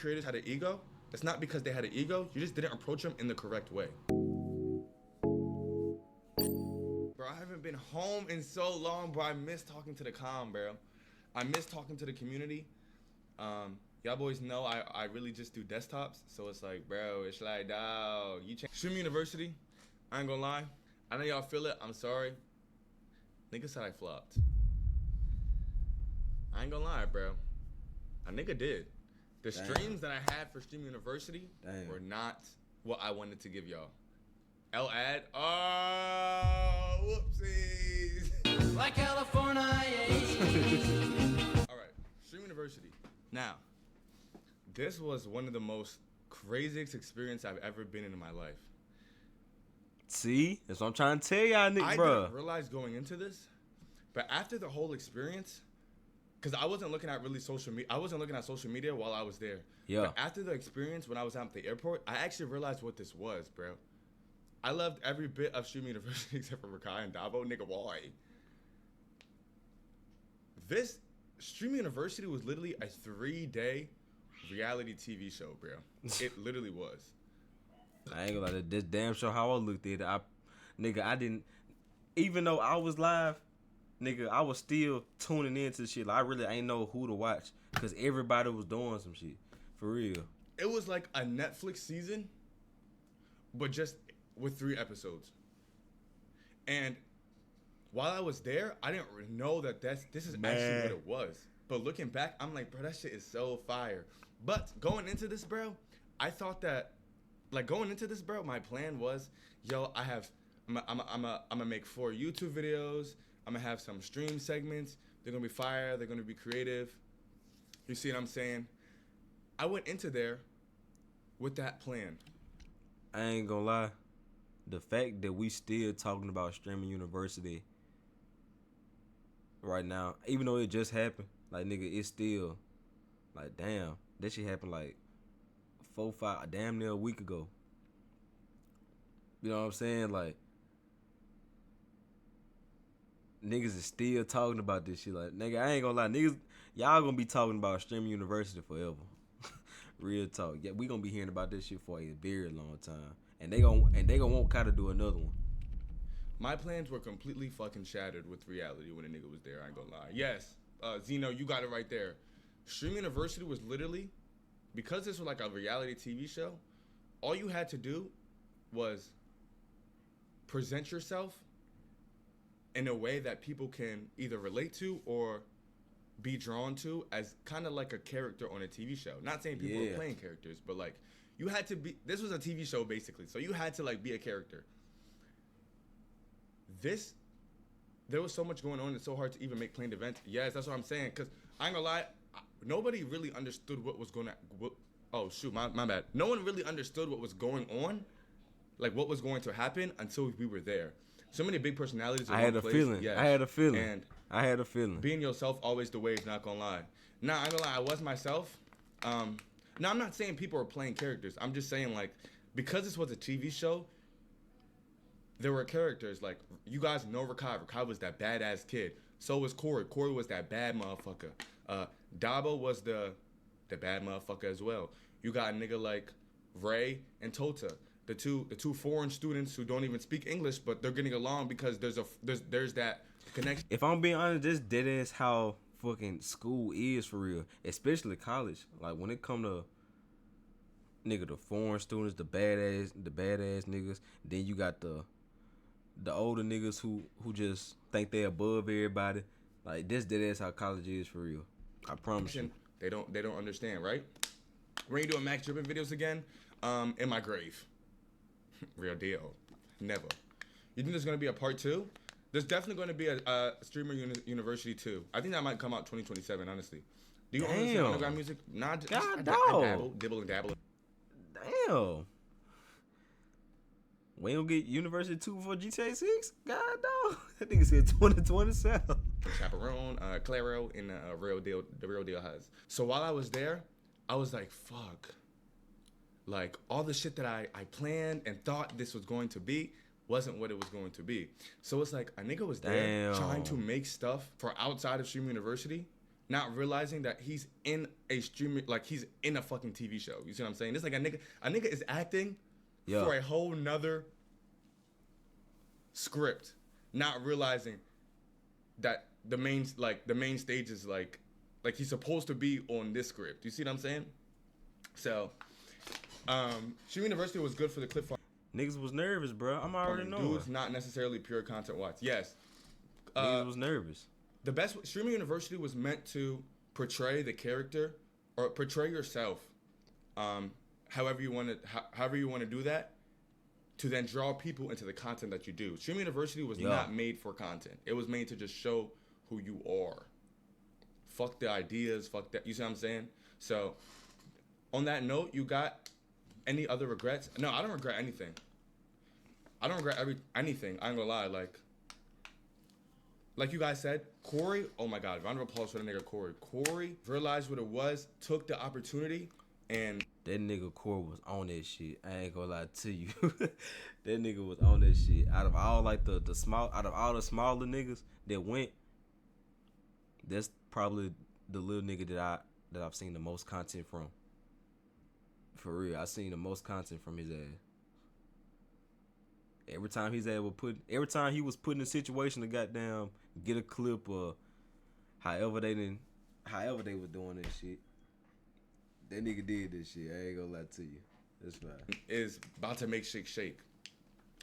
creators had an ego, it's not because they had an ego. You just didn't approach them in the correct way. Bro, I haven't been home in so long, bro. I miss talking to the bro. I miss talking to the community. Y'all boys know I really just do desktops. So it's like, bro, it's like, dawg, you change. Stream University, I ain't gonna lie. I know y'all feel it. I'm sorry. Nigga said I flopped. I ain't gonna lie, bro. A nigga did. The streams that I had for Stream University were not what I wanted to give y'all. L-Ad. Oh, whoopsies. Like California. All right, Stream University. Now, this was one of the most craziest experiences I've ever been in my life. See? That's what I'm trying to tell y'all, nigga, bro. I didn't realize going into this, but after the whole experience, because I wasn't looking at really social media. I wasn't looking at social media while I was there. Yeah. But after the experience, when I was at the airport, I actually realized what this was, bro. I loved every bit of Stream University except for Rakai and Dabo. Nigga, why? This Stream University was literally a 3-day reality TV show, bro. It literally was. I ain't gonna lie, this damn show how I looked at it. I didn't, even though I was live, nigga, I was still tuning into shit. Like, I ain't know who to watch because everybody was doing some shit. For real. It was like a Netflix season, but just with 3 episodes. And while I was there, I didn't know that this is actually what it was. But looking back, I'm like, bro, that shit is so fire. But going into this, bro, I thought that, like, going into this, bro, my plan was, yo, I'm gonna make 4 YouTube videos. I'm gonna have some stream segments. They're gonna be fire. They're gonna be creative. You see what I'm saying? I went into there with that plan. I ain't gonna lie. The fact that we still talking about Streaming University right now, even though it just happened, like, nigga, it's still, like, damn, that shit happened like 4, 5, damn near a week ago. You know what I'm saying? Like, niggas is still talking about this shit. Like, nigga, I ain't gonna lie, niggas, y'all gonna be talking about Streaming University forever. Real talk. Yeah, we gonna be hearing about this shit for a very long time. And they gonna want Kai to do another one. My plans were completely fucking shattered with reality when a nigga was there. I ain't gonna lie. Yes, Zeno, you got it right there. Stream University was literally, because this was like a reality TV show, all you had to do was present yourself in a way that people can either relate to or be drawn to as kind of like a character on a TV show. Not saying people were playing characters, but like, you had to be, this was a TV show basically, so you had to like be a character. There was so much going on, it's so hard to even make planned events. Yes, that's what I'm saying, because I ain't gonna lie, nobody really understood what was going to, oh shoot, my bad. No one really understood what was going on, like what was going to happen until we were there. So many big personalities in one place. Yes. I had a feeling. And I had a feeling. Being yourself, always the way, not gonna lie. Nah, I ain't gonna lie, I was myself. Now, I'm not saying people are playing characters. I'm just saying, like, because this was a TV show, there were characters. Like, you guys know Rakai. Rakai was that badass kid. So was Corey. Corey was that bad motherfucker. Dabo was the bad motherfucker as well. You got a nigga like Ray and Tota. The two foreign students who don't even speak English, but they're getting along because there's that connection. If I'm being honest, this dead ass how fucking school is for real, especially college. Like, when it come to nigga the foreign students, the badass niggas, then you got the older niggas who just think they above everybody. Like, this dead ass how college is for real. I promise you. They don't understand, right? We're gonna do Max Drippin videos again. In my grave. Real deal. Never. You think there's gonna be a part 2? There's definitely gonna be a Streamer University 2. I think that might come out 2027, honestly. Do you understand underground music? Nah, I dabble and dabble. Damn. We ain't gonna get University 2 before GTA 6? God no. That nigga said 2027. Chaperone, Claro, and the Real Deal has. So while I was there, I was like, fuck. Like, all the shit that I planned and thought this was going to be wasn't what it was going to be. So it's like, a nigga was there trying to make stuff for outside of Stream University, not realizing that he's in a streaming, like he's in a fucking TV show. You see what I'm saying? It's like a nigga is acting for a whole nother script, not realizing that the main stage is like he's supposed to be on this script. You see what I'm saying? So, Stream University was good for the clip farm. Niggas was nervous, bro. I'm already knowing. Dudes, not necessarily pure content wise. Yes. Niggas was nervous. The best Streaming University was meant to portray the character or portray yourself, however you want to do that, to then draw people into the content that you do. Streaming University was not made for content. It was made to just show who you are. Fuck the ideas. Fuck that. You see what I'm saying? So, on that note, you got any other regrets? No, I don't regret anything. I don't regret anything. I ain't gonna lie. Like you guys said, Corey, oh my God, round of applause for the nigga Corey. Corey realized what it was, took the opportunity, and that nigga Corey was on that shit. I ain't gonna lie to you. That nigga was on that shit. Out of all like the smaller niggas that went, that's probably the little nigga that I've seen the most content from. For real, I seen the most content from his ass. Every time he was put in a situation to goddamn get a clip or however they was doing that shit, that nigga did this shit. I ain't gonna lie to you. That's fine. Is about to make shit shake.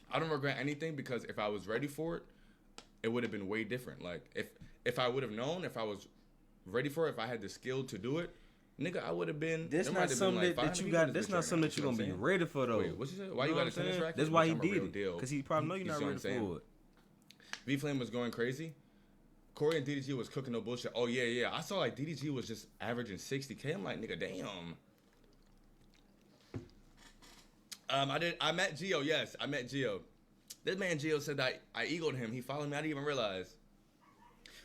I don't regret anything because if I was ready for it, it would have been way different. Like if I would have known, if I was ready for it, if I had the skill to do it, nigga, I would have been. That's not something that you got. That's not something that you're gonna be ready for though. Wait, what you say? Why you got a tennis racket? That's why he did it. Because he probably know you're not ready for it. V Flame was going crazy. Corey and DDG was cooking no bullshit. Oh yeah. I saw like DDG was just averaging 60K. I'm like, nigga, damn. I met Gio. Yes, I met Gio. This man Gio said that I egoed him. He followed me. I didn't even realize.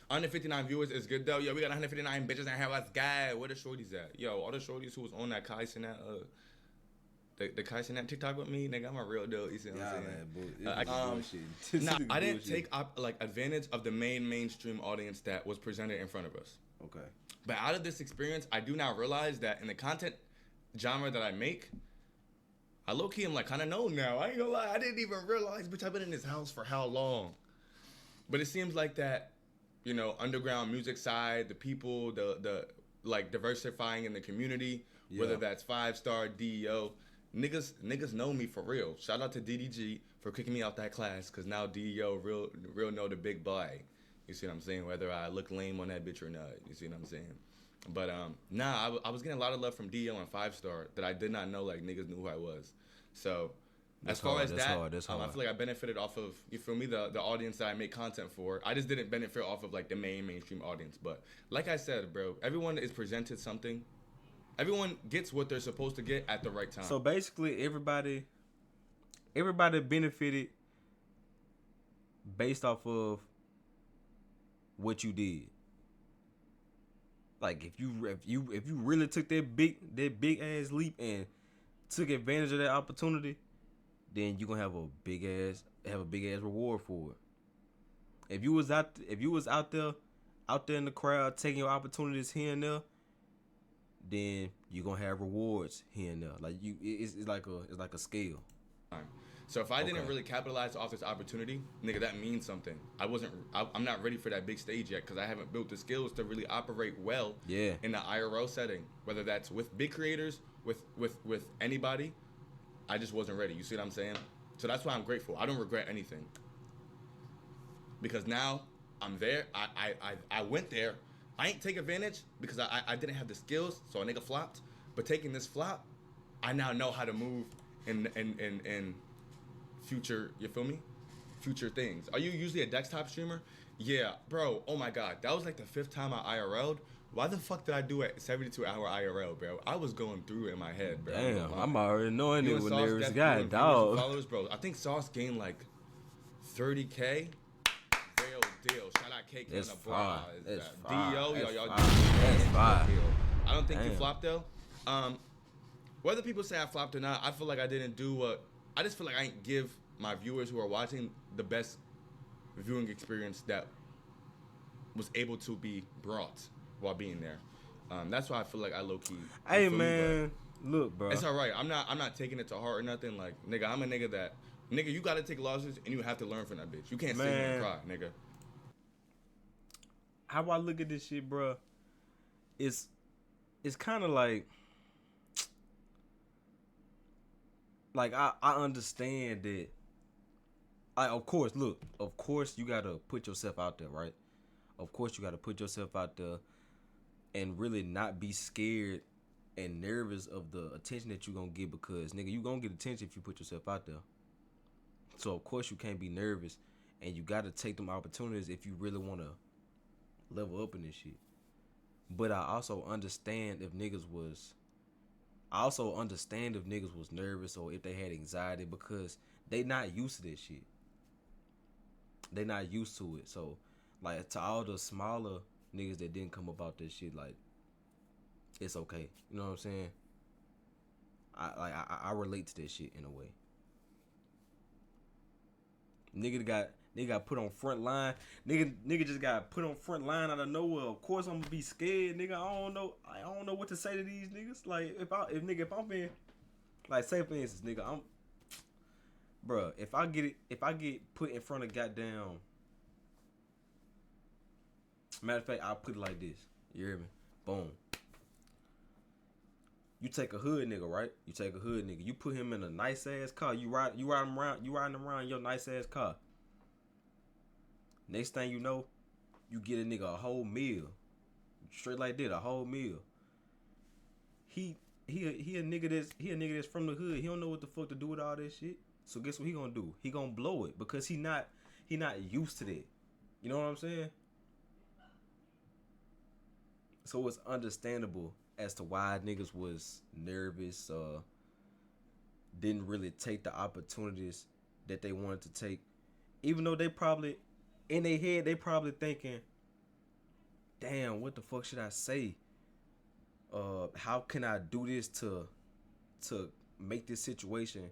159 viewers is good though. Yo, we got 159 bitches in here. Let's go. Where the shorties at? Yo, all the shorties who was on that Kai Sinat, the Kai Sinat TikTok with me, nigga, I'm a real dude. You see what I'm saying? I didn't take advantage of the mainstream audience that was presented in front of us. Okay. But out of this experience, I do now realize that in the content genre that I make, I low-key am like kind of known now. I ain't gonna lie. I didn't even realize, bitch, I've been in this house for how long? But it seems like that, you know, underground music side, the people, the like diversifying in the community, whether that's 5-star, DEO, niggas know me for real. Shout out to DDG for kicking me out that class, cause now DEO real know the big boy. You see what I'm saying? Whether I look lame on that bitch or not. You see what I'm saying? But I was getting a lot of love from DEO and 5-star that I did not know like niggas knew who I was. So as far as that, I feel like I benefited off of, you feel me, the audience that I make content for. I just didn't benefit off of like the mainstream audience. But like I said, bro, everyone is presented something. Everyone gets what they're supposed to get at the right time. So basically, everybody benefited based off of what you did. Like if you really took that big ass leap and took advantage of that opportunity, then you gonna have a big ass reward for it. If you was out there in the crowd taking your opportunities here and there, then you gonna have rewards here and there. Like it's like a scale. So if I didn't really capitalize off this opportunity, nigga, that means something. I'm not ready for that big stage yet because I haven't built the skills to really operate well in the IRL setting. Whether that's with big creators, with anybody, I just wasn't ready. You see what I'm saying? So that's why I'm grateful. I don't regret anything. Because now I'm there. I went there. I ain't take advantage because I didn't have the skills, so a nigga flopped. But taking this flop, I now know how to move in future, you feel me? Future things. Are you usually a desktop streamer? Yeah, bro. Oh my God. That was like the 5th time I IRL'd. Why the fuck did I do a 72-hour IRL, bro? I was going through it in my head, bro. Damn, I'm already knowing it when there was a guy, dog. Followers, bro. I think Sauce gained like 30K. Real deal. Shout out KK That's and the bra. That's DEO, y'all. That's fine. I don't think you flopped though. Whether people say I flopped or not, I feel like I didn't do what. I just feel like I didn't give my viewers who are watching the best viewing experience that was able to be brought while being there. That's why I feel like I low key. Hey man, look, bro. It's all right. I'm not taking it to heart or nothing. Like nigga, I'm a nigga that nigga. You gotta take losses and you have to learn from that bitch. You can't sit here and cry, nigga. How I look at this shit, bro, it's kind of like I understand that. Of course you gotta put yourself out there, right? Of course you gotta put yourself out there and really not be scared and nervous of the attention that you're gonna get, because nigga, you gonna get attention if you put yourself out there. So of course you can't be nervous, and you gotta take them opportunities if you really wanna level up in this shit. But I also understand if niggas was nervous or if they had anxiety, because they not used to this shit. They not used to it. So like, to all the smaller niggas that didn't come about this shit, like, it's okay. You know what I'm saying? I relate to this shit in a way. Nigga got put on front line. Nigga just got put on front line out of nowhere. Of course I'm gonna be scared, nigga. I don't know what to say to these niggas. Like, if I'm being, like, say for instance, nigga, bruh, if I get put in front of goddamn, matter of fact, I'll put it like this. You hear me? Boom. You take a hood nigga, right? You put him in a nice ass car. You riding around in your nice ass car. Next thing you know, you get a nigga a whole meal. Straight like that, a whole meal. He a nigga that's from the hood. He don't know what the fuck to do with all that shit. So guess what he gonna do? He gonna blow it, because he not used to that. You know what I'm saying? So it's understandable as to why niggas was nervous, didn't really take the opportunities that they wanted to take, even though they probably, in their head, they probably thinking, damn, what the fuck should I say? How can I do this to make this situation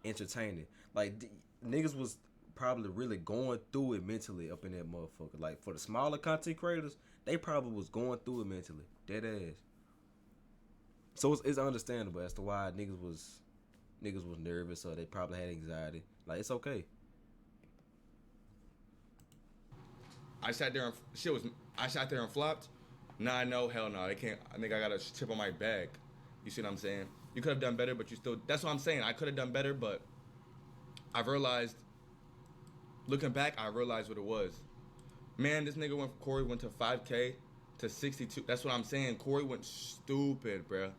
entertaining? Like, niggas was probably really going through it mentally up in that motherfucker. Like, for the smaller content creators, they probably was going through it mentally, dead ass. So it's understandable as to why niggas was nervous, or they probably had anxiety. Like, it's okay. I sat there and flopped. Nah, I know, hell no, they can't. I think I got a chip on my back. You see what I'm saying? You could have done better, but you still. That's what I'm saying. I could have done better, but I've realized. Looking back, I realized what it was. Man, this nigga Corey went to 5K to 62. That's what I'm saying. Corey went stupid, bro.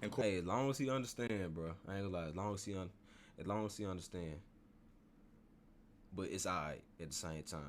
And hey, as long as he understand, bro. I ain't gonna lie. As long as he understand. But it's alright at the same time.